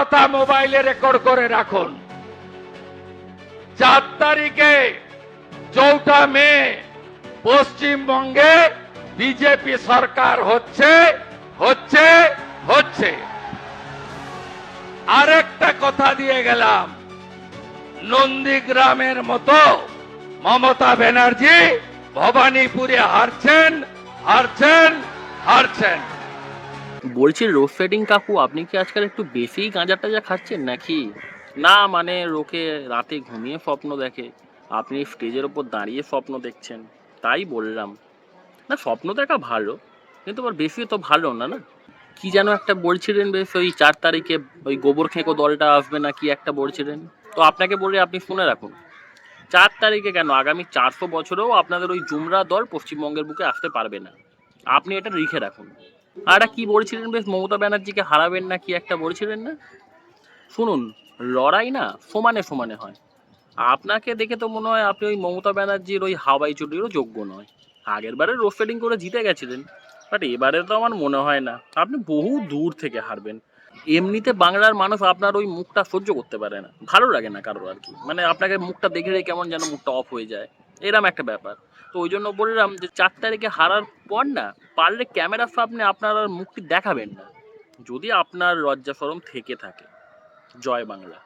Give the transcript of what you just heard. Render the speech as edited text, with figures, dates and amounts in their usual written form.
কথা মোবাইলে রেকর্ড করে রাখুন। 4 তারিখে 4 মে পশ্চিমবঙ্গে বিজেপি সরকার হচ্ছে হচ্ছে হচ্ছে। আরেকটা কথা দিয়ে গেলাম, নন্দীগ্রামের মতো মমতা ব্যানার্জি ভবানীপুরে হারছেন হারছেন হারছেন। বলছি রোস্টেডিং কাকু, আপনি কি আজকাল একটু বেশিই গাঁজা টাজা খাচ্ছেন নাকি? না মানে লোকে রাতে ঘুমিয়ে স্বপ্ন দেখে, আপনি স্টেজের ওপর দাঁড়িয়ে স্বপ্ন দেখছেন, তাই বললাম। না, স্বপ্ন দেখা ভালো, কিন্তু আবার বেশি তো ভালো না। না কি যেন একটা বলছিলেন বেশ, ওই 4 তারিখে ওই গোবর খেঁকো দলটা আসবে না কি একটা বলছিলেন, তো আপনাকে বলে আপনি শুনে রাখুন। 4 তারিখে কেন, আগামী 400 বছরেও আপনাদের ওই জুমরা দল পশ্চিমবঙ্গের বুকে আসতে পারবে না, আপনি এটা লিখে রাখুন। আর একটা কি বলছিলেন বেশ, মমতা ব্যানার্জিকে হারাবেন না কি একটা বলছিলেন না? শুনুন, লড়াই না সমানে সমানে হয়। আপনাকে দেখে তো মনে হয় আপনি ওই মমতা ব্যানার্জির ওই হাওয়াই চটিরও যোগ্য নয়। আগের বারে রোস্টেডিং করে জিতে গেছিলেন, বাট এবারে তো আমার মনে হয় না, আপনি বহু দূর থেকে হারবেন। এমনিতে বাংলার মানুষ আপনার ওই মুখটা সহ্য করতে পারে না, ভালো লাগে না কারোর আর কি, মানে আপনাকে মুখটা দেখলেই কেমন যেন মুখটা অফ হয়ে যায়, এরম একটা ব্যাপার। তো ওই জন্য বললাম যে 4 তারিখে হারার পর না পারলে ক্যামেরার সামনে আপনার আর মুখটি দেখাবেন না, যদি আপনার লজ্জা শরম থেকে থাকে। জয় বাংলা।